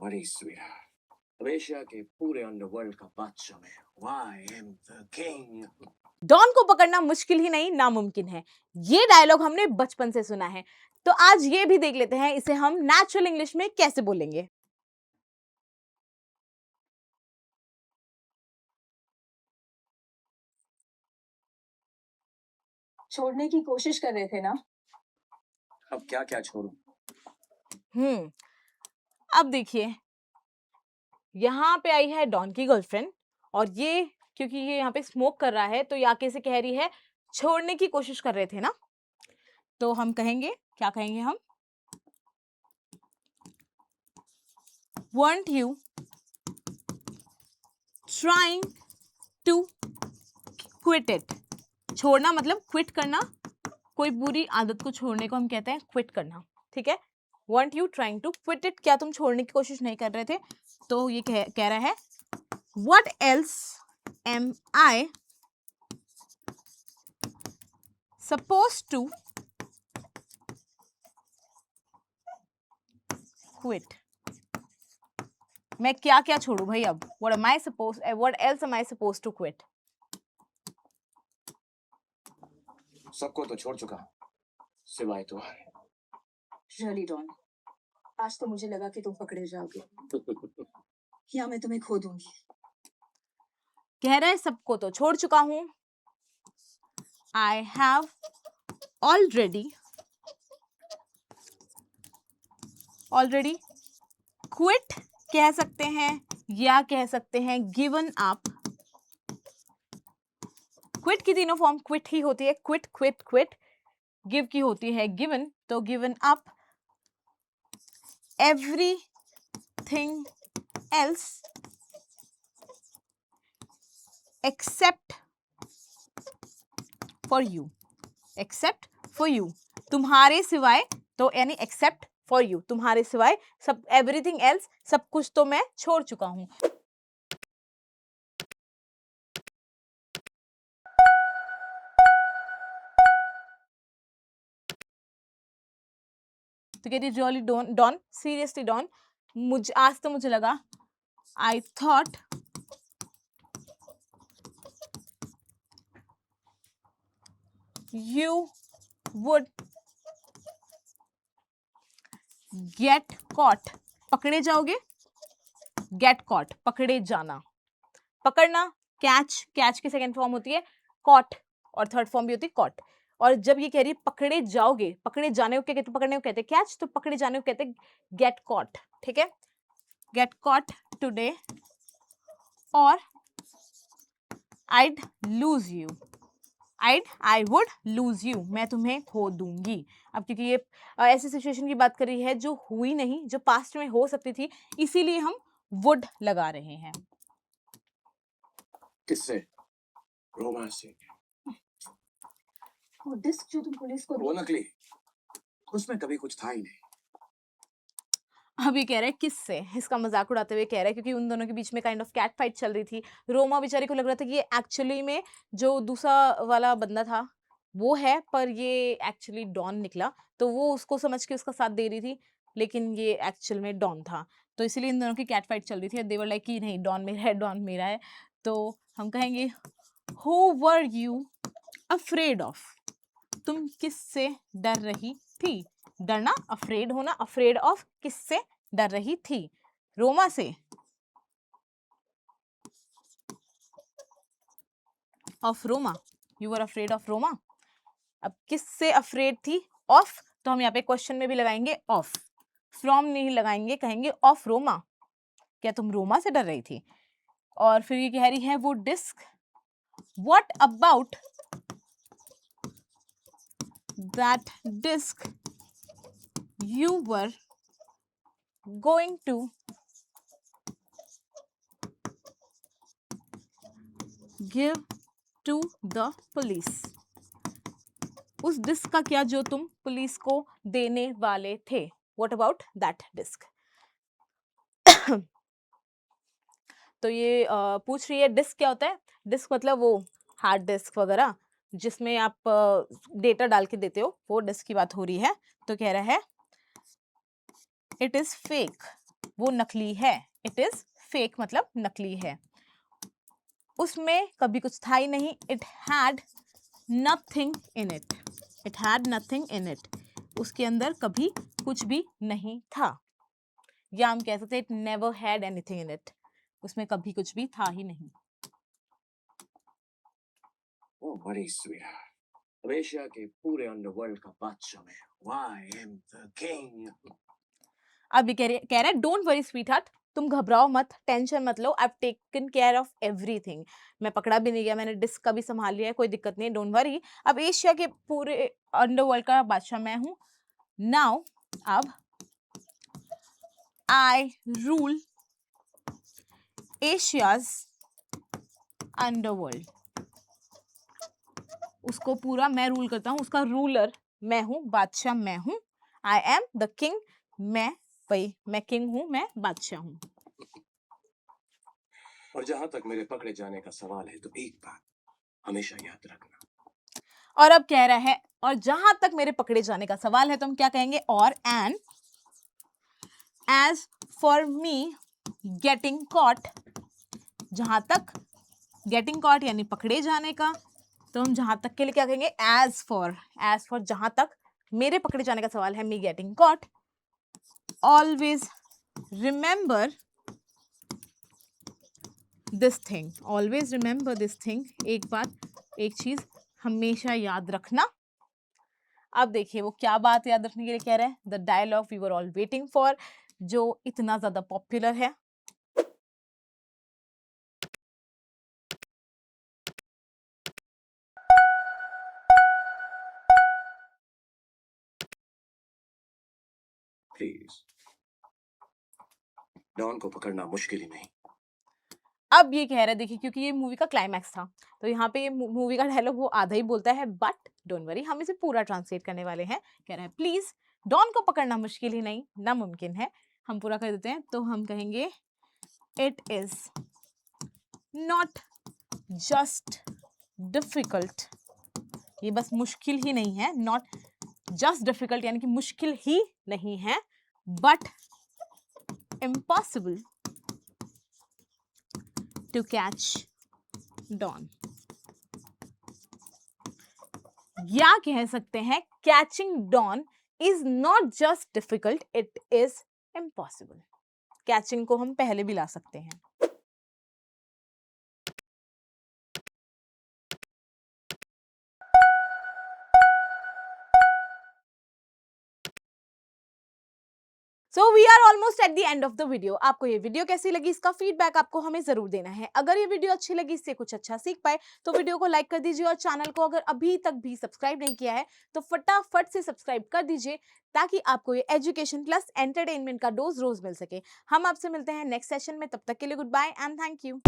बड़ी sweet Asia के पूरे अंडरवर्ल्ड का बादशाह मैं I am the king. Don को पकड़ना मुश्किल ही नहीं नामुमकिन है। ये डायलॉग हमने बचपन से सुना है, तो आज ये भी देख लेते हैं इसे हम नेचुरल इंग्लिश में कैसे बोलेंगे। छोड़ने की कोशिश कर रहे थे ना? अब क्या क्या छोड़ूं? अब देखिए, यहाँ पे आई है डॉन की गर्लफ्रेंड, और ये क्योंकि ये यहाँ पे स्मोक कर रहा है तो ये आके से कह रही है छोड़ने की कोशिश कर रहे थे ना। तो हम कहेंगे, क्या कहेंगे हम? weren't you trying to quit it? छोड़ना मतलब क्विट करना, कोई बुरी आदत को छोड़ने को हम कहते हैं क्विट करना, ठीक है। weren't you trying to quit it? क्या तुम छोड़ने की कोशिश नहीं कर रहे थे? तो ये कह रहा है what else am I supposed to quit? मैं क्या क्या छोड़ू भाई अब? what else am I supposed to quit? सबको तो छोड़ चुका सिवाय तुम्हारे। Really डॉन, आज तो मुझे लगा कि तुम पकड़े जाओगे या मैं तुम्हें खो दूंगी। कह रहा है सबको तो छोड़ चुका हूं। I have already quit कह सकते हैं या कह सकते हैं given up। क्विट की तीनों फॉर्म क्विट ही होती है, क्विट क्विट क्विट। गिव की होती है गिवन, तो given up everything else except for you, तुम्हारे सिवाय, तो यानी एक्सेप्ट फॉर यू, तुम्हारे सिवाय सब, एवरीथिंग एल्स सब कुछ तो मैं छोड़ चुका हूं। तो कहती है रियली डॉन, सीरियसली डॉन, आज तो मुझे लगा, I thought you would get caught, पकड़े जाओगे, get caught पकड़े जाना, पकड़ना कैच, कैच की सेकंड फॉर्म होती है caught, और थर्ड फॉर्म भी होती है caught। और जब ये कह रही है पकड़े जाओगे, पकड़े जाने को क्या कहते हैं? पकड़ने को कहते हैं कैच, तो पकड़े जाने को कहते हैं get caught, ठीक है। get caught today और I'd lose you, I would lose you, मैं तुम्हें खो दूंगी। अब क्योंकि ये ऐसी सिचुएशन की बात कर रही है जो हुई नहीं, जो पास्ट में हो सकती थी, इसीलिए हम would लगा रहे हैं। किससे? रोमा से। वो डिस्क जो तुम पुलिस को वो नकली, उसमें कभी कुछ था ही नहीं। अभी कह रहा है किससे, इसका मजाक उड़ाते हुए कह रहा है, क्योंकि उन दोनों के बीच में काइंड ऑफ कैट फाइट चल रही थी। रोमा बेचारी को लग रहा था कि ये एक्चुअली में जो दूसरा वाला बंदा था वो है, पर ये एक्चुअली डॉन निकला, तो वो उसको समझ के उसका साथ दे रही थी, लेकिन ये एक्चुअल में डॉन था। तो इसीलिए इन दोनों की कैट फाइट चल रही थी। देवर लाइक कि नहीं, डॉन मेरा है, डॉन मेरा है। तो हम कहेंगे who were you afraid of, तुम किससे डर रही थी? डरना, अफ्रेड होना, अफ्रेड ऑफ किससे डर रही थी? रोमा से, of Roma, you were afraid of Roma. अब किससे अफ्रेड थी? ऑफ, तो हम यहाँ पे क्वेश्चन में भी लगाएंगे ऑफ, फ्रॉम नहीं लगाएंगे, कहेंगे ऑफ रोमा, क्या तुम रोमा से डर रही थी? और फिर ये कह रही है वो disc, what about that disc you were going to give to the police, उस डिस्क का क्या जो तुम पुलिस को देने वाले थे? What about that disk? तो ये पूछ रही है डिस्क क्या होता है। डिस्क मतलब वो हार्ड डिस्क वगैरह जिसमें आप डेटा डाल के देते हो, वो डिस्क की बात हो रही है। तो कह रहा है इट इज फेक, वो नकली है, इट इज फेक मतलब नकली है। उसमें कभी कुछ था ही नहीं, it had nothing in it, it had nothing in it, उसके अंदर कभी कुछ भी नहीं था। या हम कह सकते हैं it never had anything in it, उसमें कभी कुछ भी था ही नहीं। Oh, बड़ी स्वीट। अब एशिया के पूरे अंडरवर्ल्ड का बादशाह मैं, why am the king? अब ये कह रहा है डोंट वरी स्वीट हार्ट, तुम घबराओ मत, टेंशन मत लो, I have taken care of everything, मैं पकड़ा भी नहीं गया, मैंने डिस्क का भी संभाल लिया है, कोई दिक्कत नहीं, डोंट वरी। अब एशिया के पूरे अंडरवर्ल्ड का बादशाह मैं हूं। नाउ अब आई रूल एशियाज अंडरवर्ल्ड, उसको पूरा मैं रूल करता हूं, उसका रूलर मैं हूं, बादशाह मैं हूं। आई एम द किंग, मैं किंग हूं, मैं बादशाह हूं। और जहां तक मेरे पकड़े जाने का सवाल है, तो एक बात हमेशा याद रखना। और अब कह रहा है और जहां तक मेरे पकड़े जाने का सवाल है, तो हम क्या कहेंगे, और and as for me getting caught, जहां तक गेटिंग कॉट यानी पकड़े जाने का, तो हम जहां तक के लिए क्या कहेंगे, एज फॉर जहां तक मेरे पकड़े जाने का सवाल है, me getting caught, always remember this thing, always remember this thing, एक बात, एक चीज हमेशा याद रखना। अब देखिए वो क्या बात याद रखने के लिए कह रहे हैं, the dialogue we were all waiting for, जो इतना ज्यादा पॉपुलर है। प्लीज, डॉन को पकड़ना मुश्किल ही नहीं। अब ये कह रहा है, देखिए क्योंकि ये मूवी का क्लाइमैक्स था, तो यहाँ पे ये मूवी का डायलॉग वो आधा ही बोलता है, बट डोंट वरी हम इसे पूरा ट्रांसलेट करने वाले हैं। कह रहा है प्लीज डॉन को पकड़ना मुश्किल ही नहीं, नामुमकिन है। हम पूरा कर देते हैं, तो हम कहेंगे it is not just difficult, ये बस मुश्किल ही नहीं है, नॉट जस्ट डिफिकल्ट यानी कि मुश्किल ही नहीं है, but impossible to catch don, या कह सकते हैं catching don is not just difficult, it is impossible. Catching को हम पहले भी ला सकते हैं। So we are almost at the end of the video. आपको ये वीडियो कैसी लगी, इसका फीडबैक आपको हमें जरूर देना है। अगर ये वीडियो अच्छी लगी, इससे कुछ अच्छा सीख पाए, तो वीडियो को लाइक कर दीजिए, और चैनल को अगर अभी तक भी सब्सक्राइब नहीं किया है, तो फटाफट से सब्सक्राइब कर दीजिए, ताकि आपको ये एजुकेशन प्लस एंटरटेनमेंट का डोज रोज मिल सके। हम आपसे मिलते हैं नेक्स्ट सेशन में, तब तक के लिए goodbye and thank you.